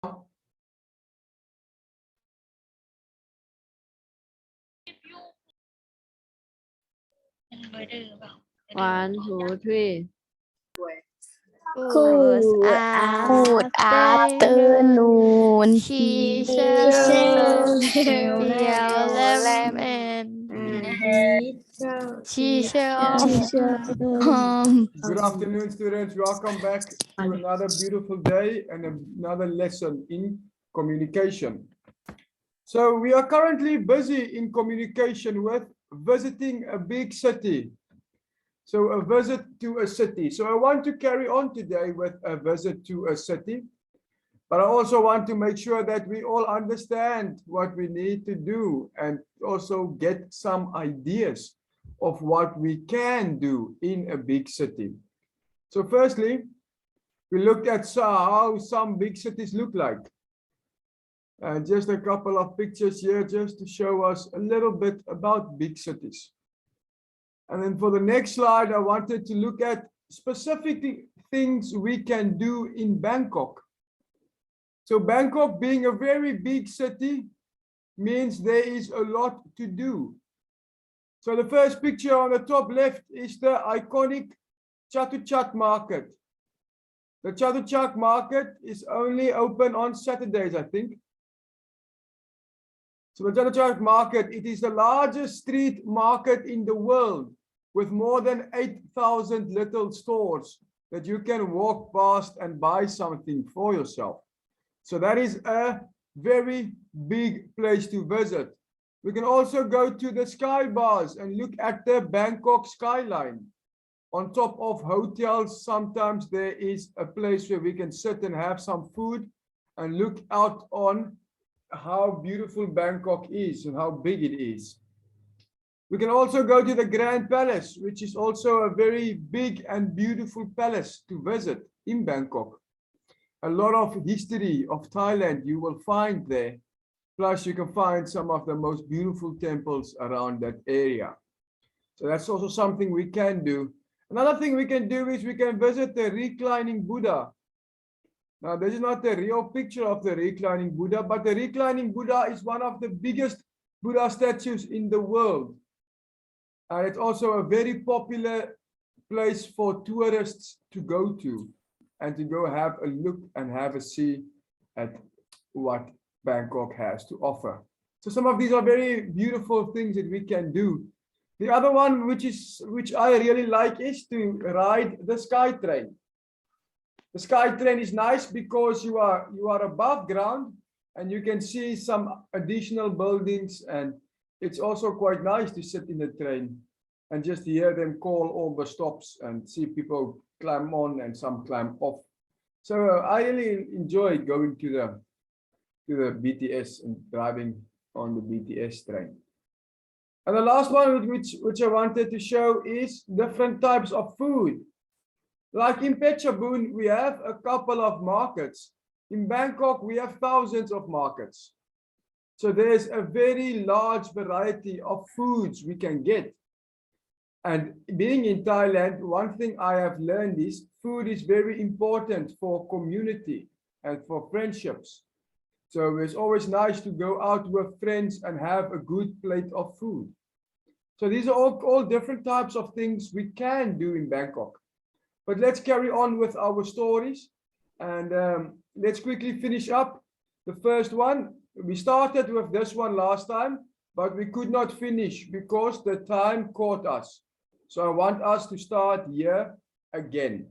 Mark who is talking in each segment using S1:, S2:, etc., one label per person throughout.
S1: 1, 2, 3.
S2: Good afternoon,
S1: teacher, teacher.
S3: Good afternoon, students. Welcome back to another beautiful day and another lesson in communication. So we are currently busy in communication with visiting a big city. So a visit to a city. So I want to carry on today with a visit to a city. But I also want to make sure that we all understand what we need to do and also get some ideas of what we can do in a big city. So firstly, we looked at how some big cities look like. Just a couple of pictures here just to show us a little bit about big cities. And then for the next slide, I wanted to look at specific things we can do in Bangkok. So Bangkok being a very big city means there is a lot to do. So the first picture on the top left is the iconic Chatuchak market. The Chatuchak market is only open on Saturdays, I think. So the Chatuchak market, it is the largest street market in the world with more than 8,000 little stores that you can walk past and buy something for yourself. So that is a very big place to visit. We can also go to the sky bars and look at the Bangkok skyline. On top of hotels, sometimes there is a place where we can sit and have some food and look out on how beautiful Bangkok is and how big it is. We can also go to the Grand Palace, which is also a very big and beautiful palace to visit in Bangkok. A lot of history of Thailand you will find there. Plus you can find some of the most beautiful temples around that area. So that's also something we can do. Another thing we can do is we can visit the reclining Buddha. Now this is not the real picture of the reclining Buddha, but the reclining Buddha is one of the biggest Buddha statues in the world. And it's also a very popular place for tourists to go to and to go have a look and have a see at what Bangkok has to offer. So some of these are very beautiful things that we can do. The other one, which I really like, is to ride the sky train. The sky train is nice because you are above ground and you can see some additional buildings, and it's also quite nice to sit in the train and just hear them call all the stops and see people climb on and some climb off. So I really enjoy going to the BTS and driving on the BTS train. And the last one which I wanted to show is different types of food. Like in Phetchabun, we have a couple of markets. In Bangkok, we have thousands of markets. So there's a very large variety of foods we can get. And being in Thailand, one thing I have learned is food is very important for community and for friendships. So it's always nice to go out with friends and have a good plate of food. So these are all different types of things we can do in Bangkok. But let's carry on with our stories. And let's quickly finish up the first one. We started with this one last time, but we could not finish because the time caught us. So I want us to start here again.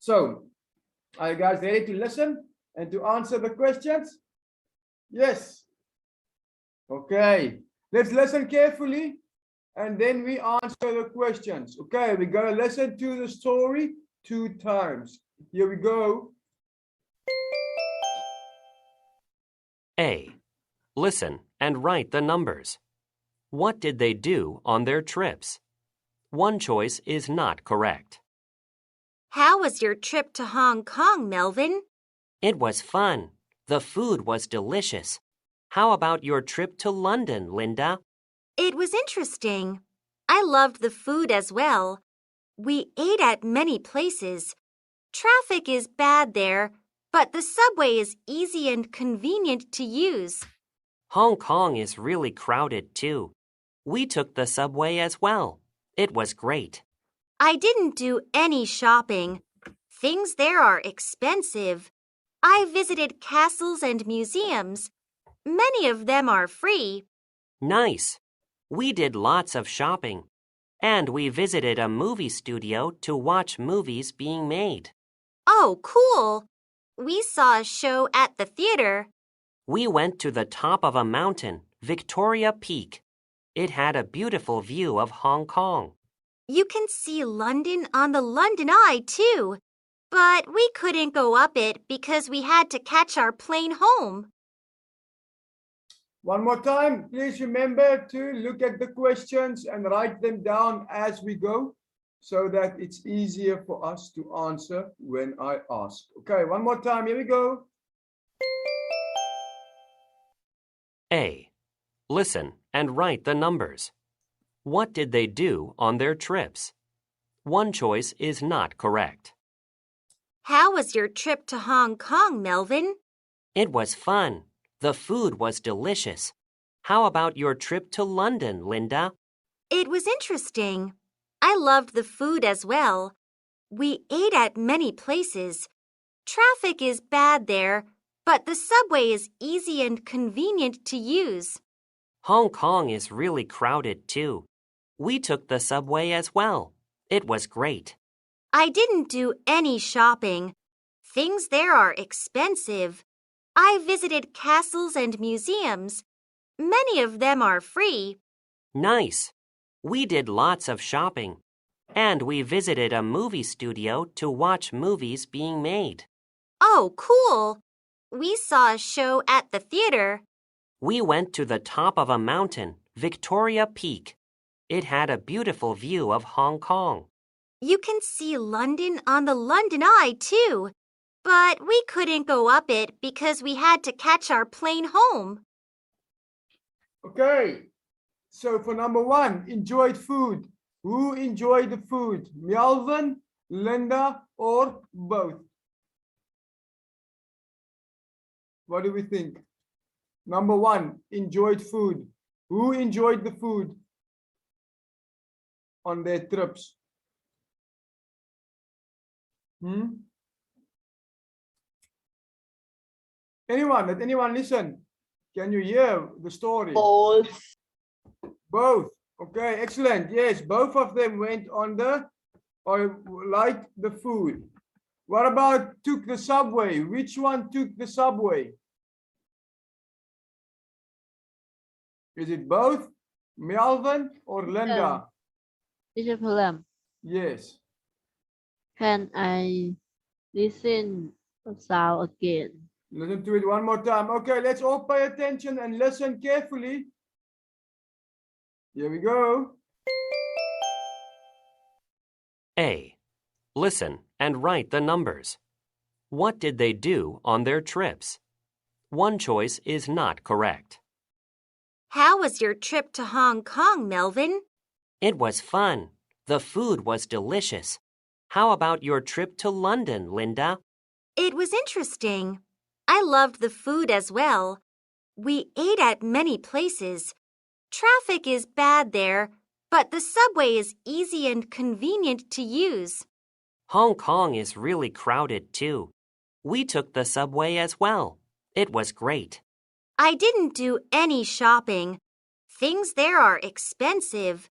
S3: So, are you guys ready to listen and to answer the questions? Yes. Okay. Let's listen carefully and then we answer the questions. Okay, we're going to listen to the story 2 times. Here we go.
S4: A. Listen and write the numbers. What did they do on their trips? One choice is not correct.
S2: How was your trip to Hong Kong, Melvin?
S4: It was fun. The food was delicious. How about your trip to London, Linda?
S2: It was interesting. I loved the food as well. We ate at many places. Traffic is bad there, but the subway is easy and convenient to use.
S4: Hong Kong is really crowded, too. We took the subway as well. It was great.
S2: I didn't do any shopping. Things there are expensive. I visited castles and museums. Many of them are free.
S4: Nice. We did lots of shopping. And we visited a movie studio to watch movies being made.
S2: Oh, cool! We saw a show at the theater.
S4: We went to the top of a mountain, Victoria Peak. It had a beautiful view of Hong Kong.
S2: You can see London on the London Eye, too. But we couldn't go up it because we had to catch our plane home.
S3: One more time, please remember to look at the questions and write them down as we go so that it's easier for us to answer when I ask. Okay, one more time, here we go.
S4: A. Listen and write the numbers. What did they do on their trips? One choice is not correct.
S2: How was your trip to Hong Kong, Melvin?
S4: It was fun. The food was delicious. How about your trip to London, Linda?
S2: It was interesting. I loved the food as well. We ate at many places. Traffic is bad there, but the subway is easy and convenient to use.
S4: Hong Kong is really crowded, too. We took the subway as well. It was great.
S2: I didn't do any shopping. Things there are expensive. I visited castles and museums. Many of them are free.
S4: Nice. We did lots of shopping. And we visited a movie studio to watch movies being made.
S2: Oh, cool! We saw a show at the theater.
S4: We went to the top of a mountain, Victoria Peak. It had a beautiful view of Hong Kong.
S2: You can see London on the London Eye, too. But we couldn't go up it because we had to catch our plane home.
S3: Okay, so for number one, enjoyed food. Who enjoyed the food? Melvin, Linda, or both? What do we think? Number one, enjoyed food. Who enjoyed the food on their trips? Anyone? Did anyone listen? Can you hear the story?
S1: Both.
S3: Both. Okay, excellent. Yes, both of them went on or liked the food. What about took the subway? Which one took the subway? Is it both Melvin or Linda?
S1: Teacher Palam,
S3: Yes.
S1: can I listen the sound again?
S3: Listen to it one more time. Okay, let's all pay attention and listen carefully. Here we go.
S4: A. Listen and write the numbers. What did they do on their trips? One choice is not correct.
S2: How was your trip to Hong Kong, Melvin?
S4: It was fun. The food was delicious. How about your trip to London, Linda?
S2: It was interesting. I loved the food as well. We ate at many places. Traffic is bad there, but the subway is easy and convenient to use.
S4: Hong Kong is really crowded, too. We took the subway as well. It was great.
S2: I didn't do any shopping. Things there are expensive.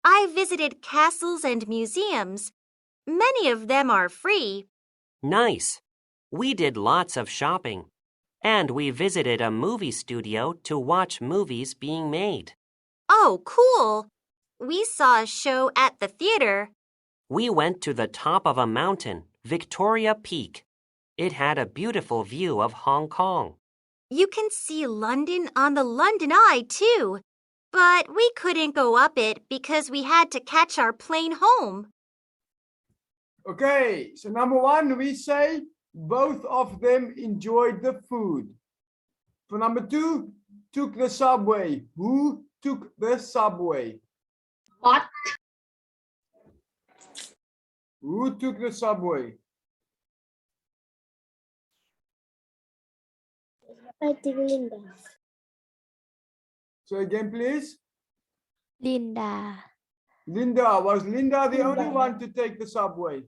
S2: I visited castles and museums. Many of them are free.
S4: Nice. We did lots of shopping. And we visited a movie studio to watch movies being made.
S2: Oh, cool! We saw a show at the theater.
S4: We went to the top of a mountain, Victoria Peak. It had a beautiful view of Hong Kong.
S2: You can see London on the London Eye, too. But we couldn't go up it because we had to catch our plane home.
S3: Okay, so number one, we say both of them enjoyed the food. For number two, took the subway. Who took the subway?
S1: What?
S3: Who took the subway?
S5: I think Linda.
S3: So again, please.
S5: Linda.
S3: Linda. Was Linda the only
S5: Linda.
S3: one to take the subway?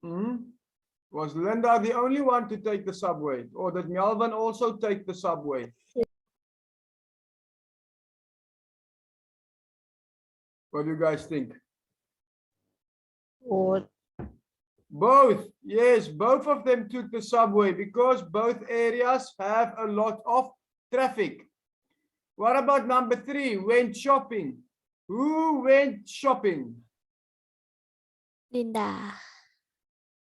S3: Hmm? Was Linda the only one to take the subway? Or did Melvin also take the subway? What do you guys think?
S1: Both.
S3: Both. Yes, both of them took the subway because both areas have a lot of traffic. What about number 3? Went shopping. Who went shopping?
S5: Linda.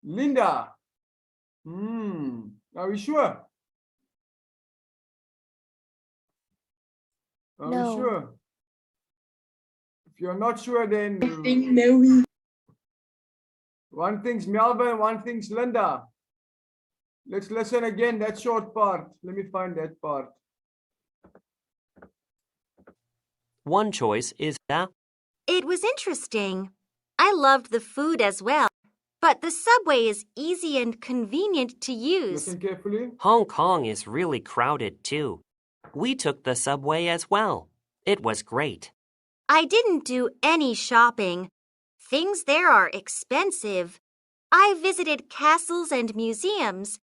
S3: Linda. Are we sure? Are we
S5: No.
S3: sure? If you're not sure, then one thing's Melvin, one thing's Linda. Let's listen again, that short part. Let me find that part.
S4: One choice is A.
S2: It was interesting. I loved the food as well, but the subway is easy and convenient to use.
S3: Listen carefully.
S4: Hong Kong is really crowded too. We took the subway as well. It was great.
S2: I didn't do any shopping. Things there are expensive. I visited castles and museums.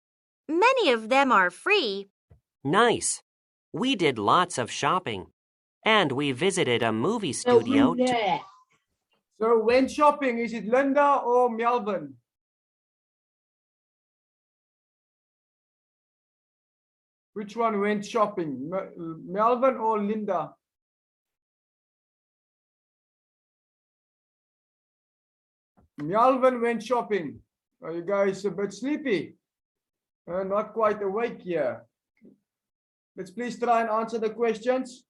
S2: Many of them are free.
S4: Nice. We did lots of shopping. And we visited a movie studio too.
S3: So went shopping, is it Linda or Melvin? Which one went shopping, Melvin or Linda? Melvin went shopping. Are you guys a bit sleepy? Not quite awake here. Let's please try and answer the questions.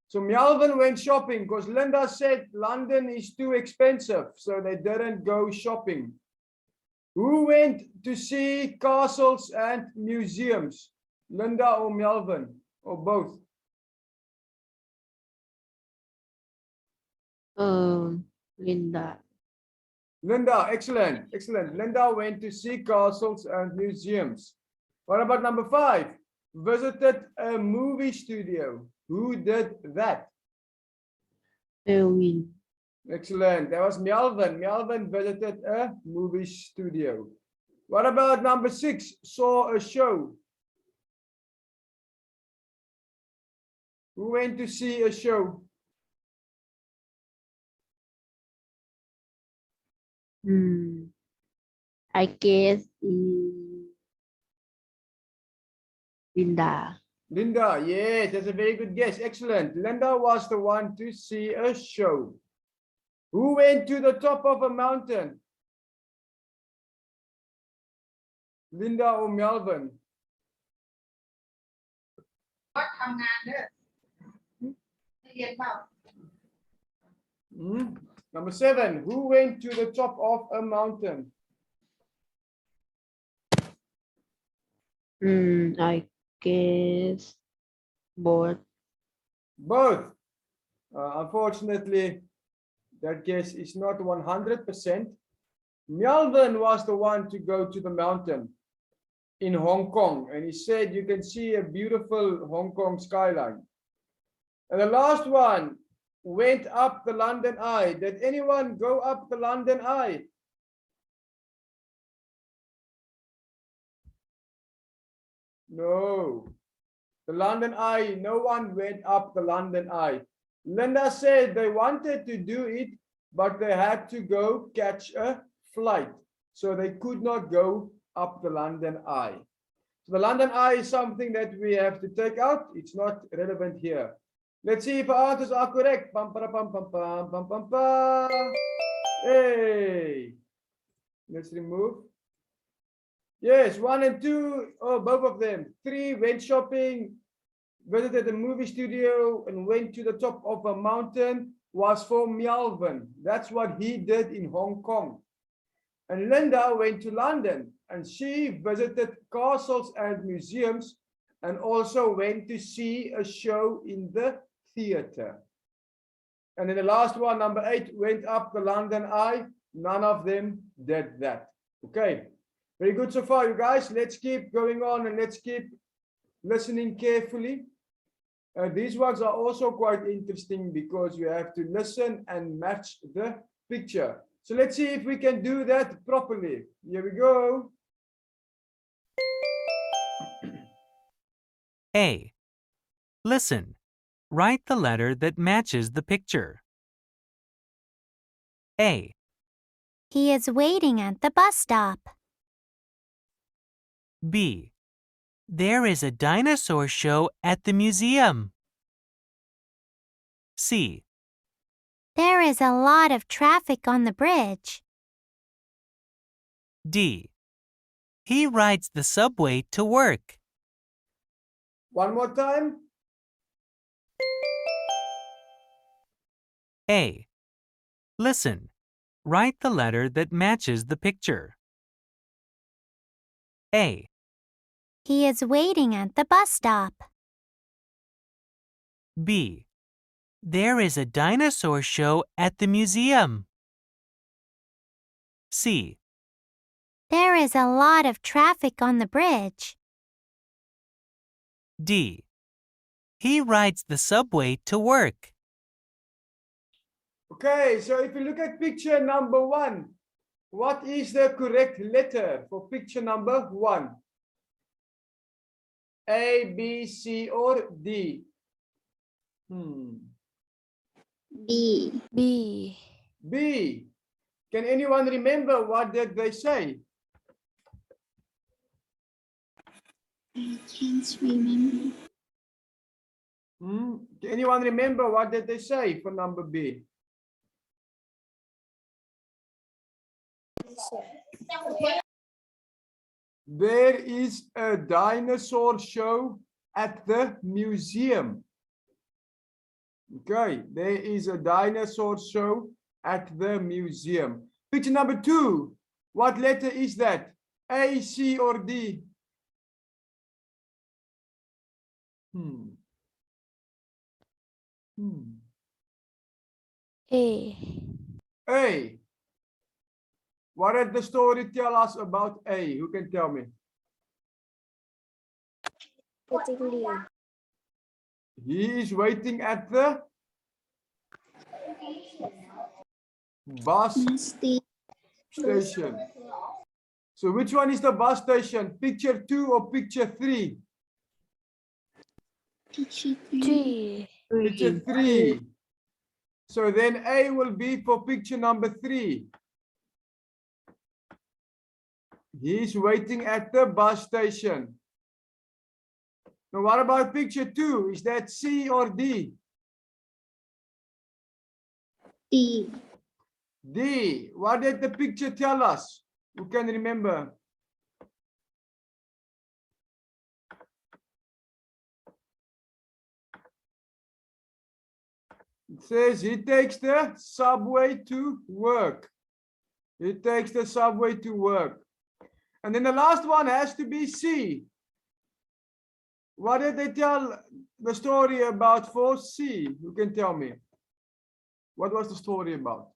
S3: So Melvin went shopping because Linda said London is too expensive, so they didn't go shopping. Who went to see castles and museums? Linda or Melvin, or both?
S1: Linda.
S3: Linda, excellent, excellent. Linda went to see castles and museums. What about number 5? Visited a movie studio. Who did that?
S1: Melvin.
S3: Excellent. That was Melvin. Melvin visited a movie studio. What about number 6? Saw a show. Who went to see a show?
S1: I guess Linda.
S3: Linda, yes, that's a very good guess. Excellent. Linda was the one to see a show. Who went to the top of a mountain? Linda or Melvin? Number 7, who went to the top of a mountain?
S1: I guess both.
S3: Both. Unfortunately, that guess is not 100%. Melvin was the one to go to the mountain in Hong Kong, and he said you can see a beautiful Hong Kong skyline. And the last one went up the London Eye. Did anyone go up the London Eye? No. The London Eye, no one went up the London Eye. Linda said they wanted to do it, but they had to go catch a flight. So they could not go up the London Eye. So the London Eye is something that we have to take out. It's not relevant here. Let's see if our answers are correct. Pam, pam, pam, pam, pam, pam, pam, pam. Hey. Let's remove. Yes, 1 and 2, oh, both of them. 3, went shopping, visited a movie studio, and went to the top of a mountain was for Melvin. That's what he did in Hong Kong. And Linda went to London, and she visited castles and museums, and also went to see a show in the theater. And then the last one, number 8, went up the London Eye. None of them did that. Okay. Very good so far, you guys. Let's keep going on and let's keep listening carefully. These ones are also quite interesting because you have to listen and match the picture. So let's see if we can do that properly. Here we go.
S6: A. Listen. Write the letter that matches the picture. A.
S2: He is waiting at the bus stop.
S6: B. There is a dinosaur show at the museum. C.
S2: There is a lot of traffic on the bridge.
S6: D. He rides the subway to work.
S3: One more time.
S6: A. Listen. Write the letter that matches the picture. A.
S2: He is waiting at the bus stop.
S6: B. There is a dinosaur show at the museum. C.
S2: There is a lot of traffic on the bridge.
S6: D. He rides the subway to work.
S3: Okay, so if you look at picture number 1, what is the correct letter for picture number 1? A, B, C, or D?
S5: B.
S1: B.
S3: B. Can anyone remember what did they say?
S5: I can't remember.
S3: Can anyone remember what did they say for number B? There is a dinosaur show at the museum. Okay, there is a dinosaur show at the museum. Picture number 2. What letter is that? A, C, or D?
S1: A.
S3: A. What did the story tell us about A? Who can tell me? He is waiting at the bus station. So which one is the bus station? Picture 2 or picture 3?
S5: Picture
S1: 3.
S3: Picture 3. So then A will be for picture number 3. He is waiting at the bus station. Now what about picture 2? Is that C or D?
S5: D.
S3: D. What did the picture tell us? Who can remember? It says he takes the subway to work. He takes the subway to work. And then the last one has to be C. What did they tell the story about for C? Who can tell me? What was the story about?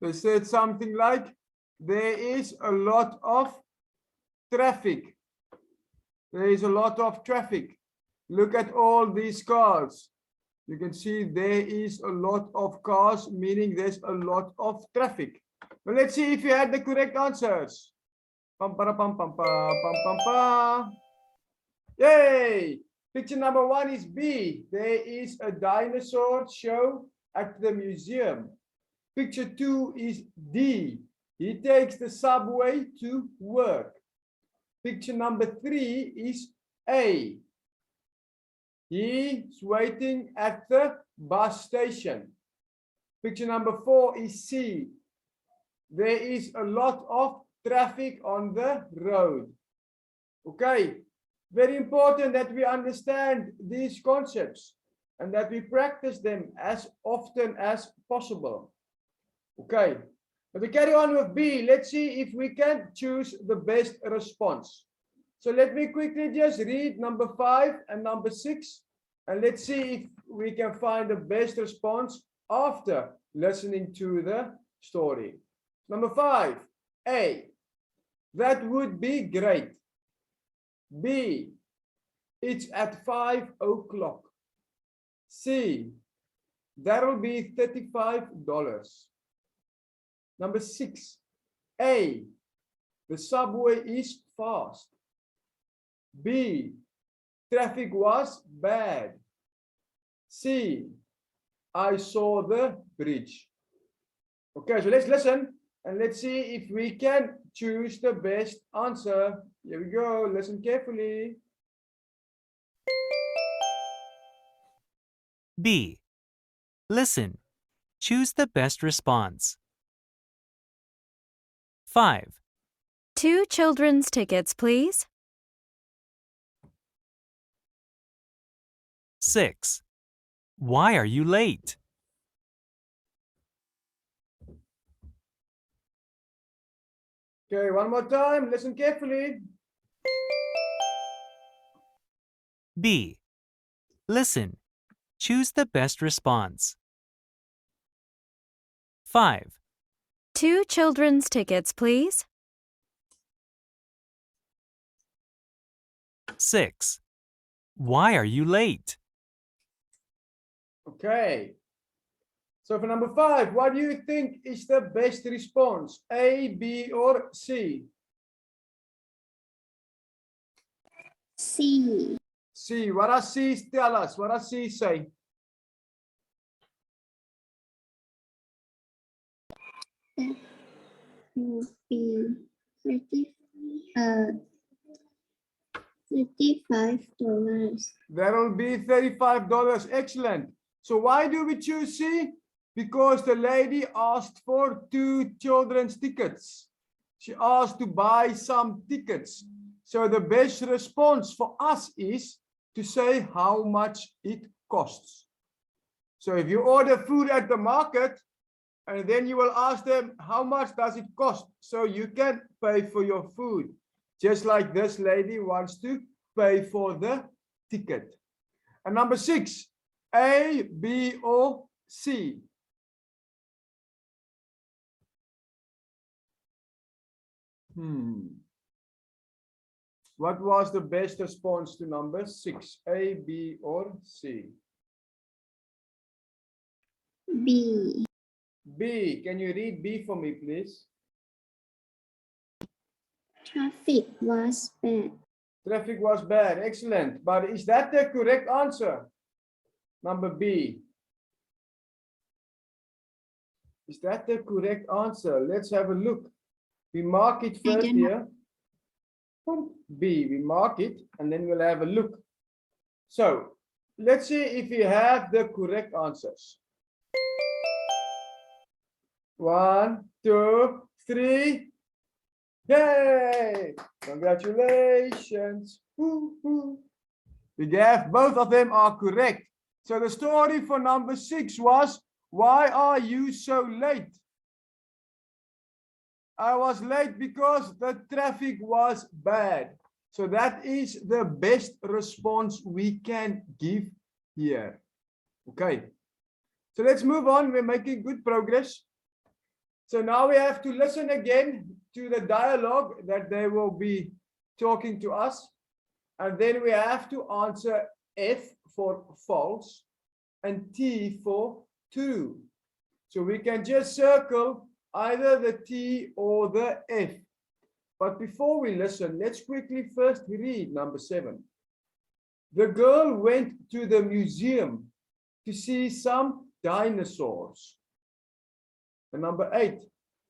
S3: They said something like, there is a lot of traffic. There is a lot of traffic. Look at all these cars. You can see there is a lot of cars, meaning there's a lot of traffic. Now let's see if you had the correct answers. Pam, para, pam, pam, pam, pam, pam, pam. Yay! Picture number 1 is B. There is a dinosaur show at the museum. Picture 2 is D. He takes the subway to work. Picture number 3 is A. He's waiting at the bus station. Picture number 4 is C. There is a lot of traffic on the road. Okay, very important that we understand these concepts and that we practice them as often as possible. Okay, but we carry on with B. Let's see if we can choose the best response. So let me quickly just read number 5 and number 6, and let's see if we can find the best response after listening to the story. Number 5, A, that would be great. B, it's at 5 o'clock. C, that'll be $35. Number 6, A, the subway is fast. B, traffic was bad. C, I saw the bridge. Okay, so let's listen and let's see if we can choose the best answer. Here we go. Listen carefully.
S6: B. Listen. Choose the best response. 5,
S7: 2 children's tickets, please.
S6: 6. Why are you late?
S3: Okay, one more time. Listen carefully.
S6: B. Listen. Choose the best response. 5,
S7: 2 children's tickets, please.
S6: 6. Why are you late?
S3: Okay. So for number 5, what do you think is the best response? A, B, or C?
S5: C.
S3: C. What does C tell us? What does C say?
S5: That will be 35 dollars.
S3: That'll be $35. Excellent. So why do we choose C? Because the lady asked for 2 children's tickets. She asked to buy some tickets. So the best response for us is to say how much it costs. So if you order food at the market, and then you will ask them, how much does it cost? So you can pay for your food. Just like this lady wants to pay for the ticket. And number 6, A, B, or C? What was the best response to number 6? A, B, or C?
S5: B.
S3: B. Can you read B for me, please?
S5: Traffic was bad.
S3: Traffic was bad. Excellent. But is that the correct answer? Number B. Is that the correct answer? Let's have a look. We mark it
S5: I
S3: first
S5: don't know.
S3: here. B. We mark it and then we'll have a look. So let's see if we have the correct answers. 1, 2, 3. Yay! Congratulations. Woo-hoo. We have both of them are correct. So the story for number 6 was, why are you so late? I was late because the traffic was bad. So that is the best response we can give here. Okay. So let's move on. We're making good progress. So now we have to listen again to the dialogue that they will be talking to us. And then we have to answer F for false and T for true. So we can just circle either the T or the F. But before we listen, let's quickly first read number 7. The girl went to the museum to see some dinosaurs. And number 8,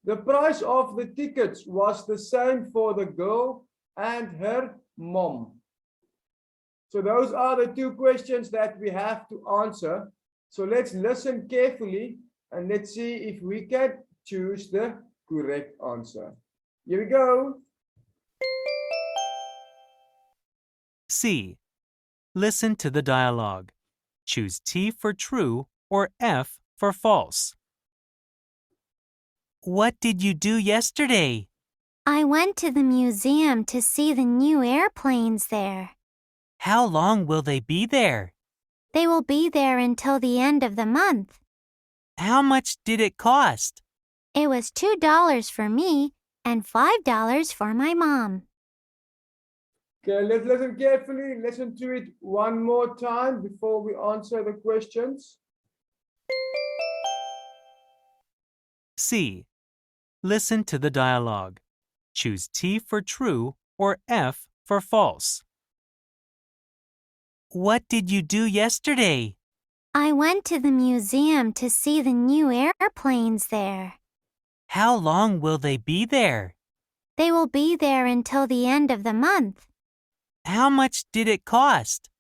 S3: the price of the tickets was the same for the girl and her mom. So those are the 2 questions that we have to answer. So let's listen carefully and let's see if we can choose the correct answer. Here we go.
S6: C. Listen to the dialogue. Choose T for true or F for false. What did you do yesterday?
S2: I went to the museum to see the new airplanes there.
S6: How long will they be there?
S2: They will be there until the end of the month.
S6: How much did it cost?
S7: It was $2 for me and $5 for my mom.
S3: Okay, let's listen carefully. Listen to it one more time before we answer the questions.
S6: C. Listen to the dialogue. Choose T for true or F for false. What did you do yesterday?
S7: I went to the museum to see the new airplanes there.
S6: How long will they be there?
S7: They will be there until the end of the month.
S6: How much did it cost?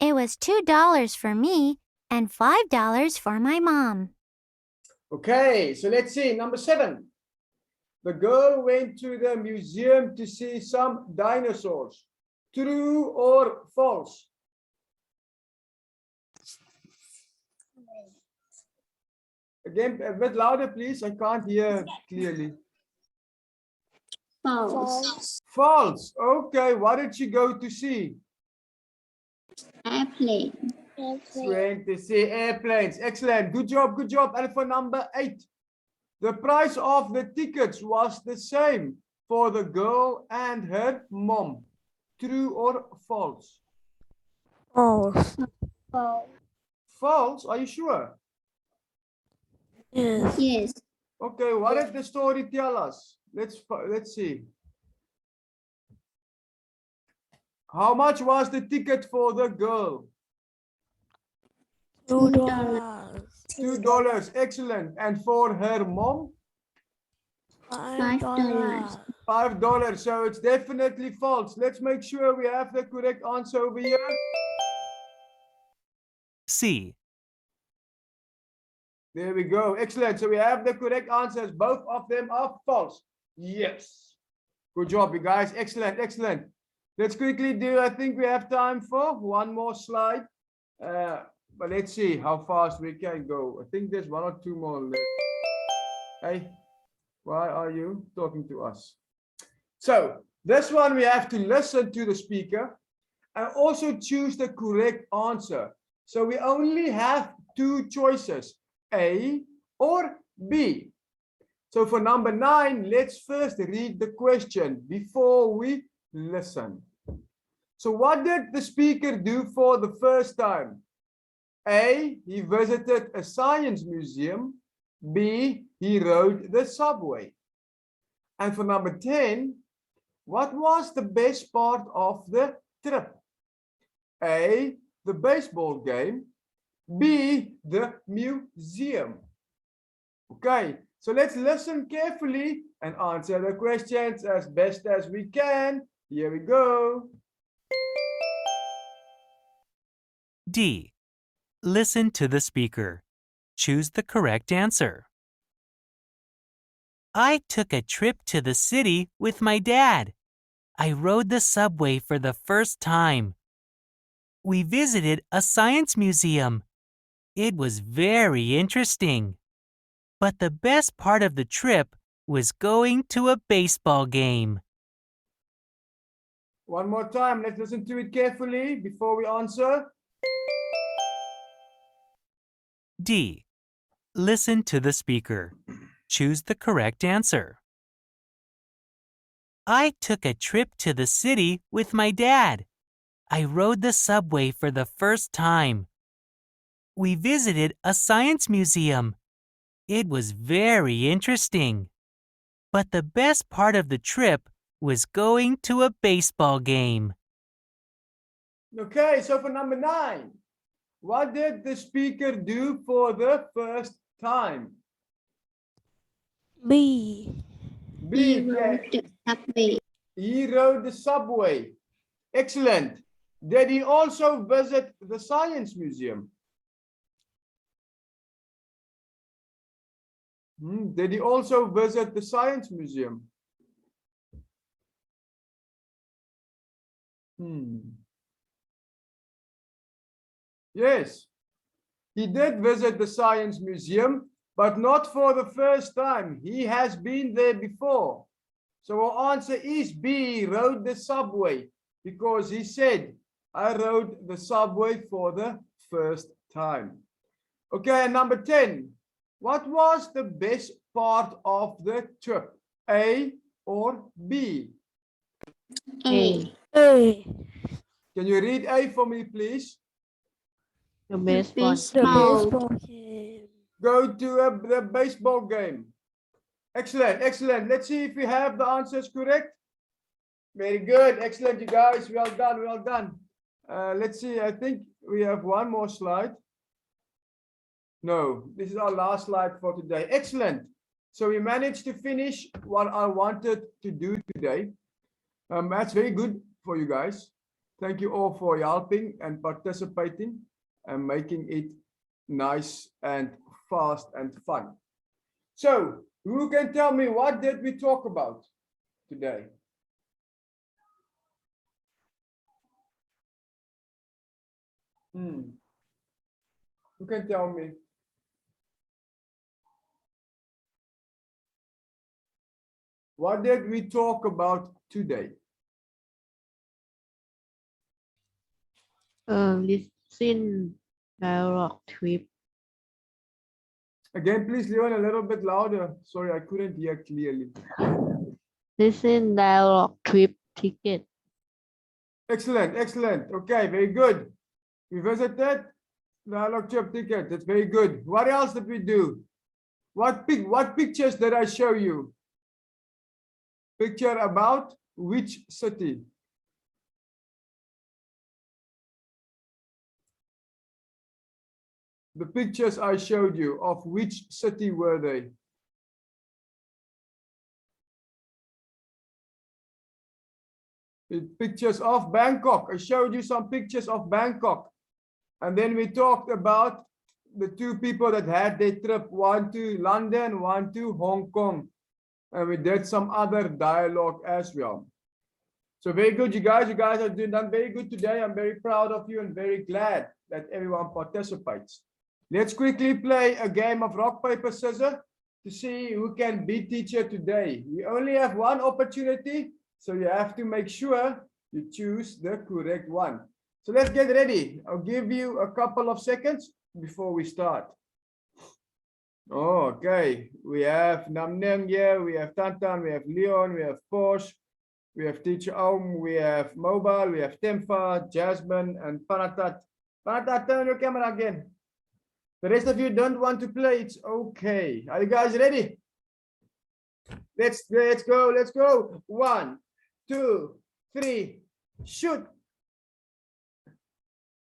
S7: It was $2 for me and $5 for my mom.
S3: Okay, so let's see. Number 7. The girl went to the museum to see some dinosaurs. True or false? Again, a bit louder, please. I can't hear clearly.
S5: False.
S3: False. Okay, what did she go to see?
S5: Airplane.
S3: Went to see airplanes. Excellent. Good job. Good job. And for number 8, the price of the tickets was the same for the girl and her mom. True or false?
S1: False.
S3: False. Are you sure?
S1: Yes.
S5: Yes.
S3: Okay, what did the story tell us? Let's see. How much was the ticket for the girl?
S1: $2.
S3: $2. Excellent. And for her mom?
S5: $5.
S3: $5. So it's definitely false. Let's make sure we have the correct answer over here.
S6: C.
S3: There we go. Excellent. So we have the correct answers. Both of them are false. Yes. Good job, you guys. Excellent. Excellent. Let's quickly do, I think we have time for one more slide. But let's see how fast we can go. I think there's 1 or 2 more left. Hey, why are you talking to us? So this one we have to listen to the speaker and also choose the correct answer. So we only have 2 choices, A or B. So for number 9, let's first read the question before we listen. So what did the speaker do for the first time? A, he visited a science museum. B, he rode the subway. And for number 10, what was the best part of the trip? A, the baseball game. B, the museum. Okay, so let's listen carefully and answer the questions as best as we can. Here we go.
S6: D. Listen to the speaker. Choose the correct answer. I took a trip to the city with my dad. I rode the subway for the first time. We visited a science museum. It was very interesting. But the best part of the trip was going to a baseball game.
S3: One more time, let's listen to it carefully before we answer.
S6: D. Listen to the speaker. Choose the correct answer. I took a trip to the city with my dad. I rode the subway for the first time. We visited a science museum. It was very interesting. But the best part of the trip was going to a baseball game.
S3: Okay, so for number 9, what did the speaker do for the first time?
S1: B.
S5: He
S3: B.
S5: rode the subway.
S3: He rode the subway. Excellent. Did he also visit the science museum? Did he also visit the science museum? Yes, he did visit the science museum, but not for the first time. He has been there before. So our answer is B, he rode the subway, because he said, I rode the subway for the first time. Okay, and number 10. What was the best part of the trip? A or B?
S5: A.
S1: A.
S3: Can you read A for me, please?
S5: The
S1: The
S5: baseball.
S1: baseball game.
S3: Go to the baseball game. Excellent, excellent. Let's see if we have the answers correct. Very good, excellent, you guys. Well done, well done. Let's see, I think we have one more slide. No, this is our last slide for today. Excellent. So we managed to finish what I wanted to do today. That's very good for you guys. Thank you all for helping and participating and making it nice and fast and fun. So, who can tell me what did we talk about today? Who can tell me? What did we talk about today?
S5: Listen dialogue trip.
S3: Again, please, Leon, a little bit louder. Sorry, I couldn't hear clearly.
S5: Listen dialogue trip ticket.
S3: Excellent, excellent. Okay, very good. We visited dialogue trip ticket. That's very good. What else did we do? What pictures did I show you? Picture about which city? The pictures I showed you, of which city were they? Pictures of Bangkok. I showed you some pictures of Bangkok. And then we talked about the two people that had their trip, one to London, one to Hong Kong. And we did some other dialogue as well. So very good, you guys. You guys have done very good today. I'm very proud of you and very glad that everyone participates. Let's quickly play a game of rock, paper, scissors to see who can beat teacher today. We only have one opportunity, so you have to make sure you choose the correct one. So let's get ready. I'll give you a couple of seconds before we start. Oh, okay, we have Namneng here, we have Tantan, we have Leon, we have Porsche, we have Teacher Aum, we have Mobile, we have Temfa, Jasmine, and Panatat. Panatat, turn your camera again. The rest of you don't want to play, it's okay. Are you guys ready? Let's go, let's go. 1, 2, 3, shoot.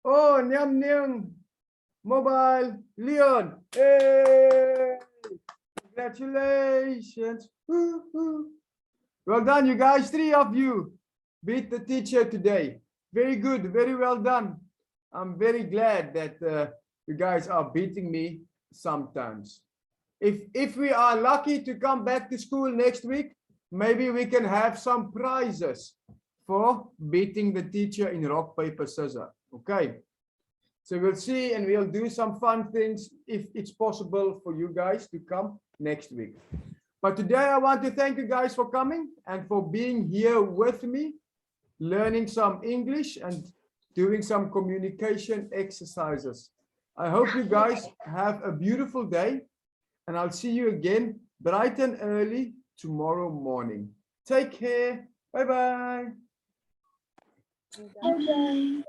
S3: Oh, Nyam Nyam, Mobile, Leon. Hey! Congratulations. Well done, you guys. 3 of you beat the teacher today. Very good, very well done. I'm very glad that you guys are beating me sometimes. If we are lucky to come back to school next week, maybe we can have some prizes for beating the teacher in rock, paper, scissors. Okay. So we'll see and we'll do some fun things if it's possible for you guys to come next week. But today I want to thank you guys for coming and for being here with me, learning some English and doing some communication exercises. I hope you guys have a beautiful day and I'll see you again bright and early tomorrow morning. Take care. Bye-bye.
S5: Bye-bye.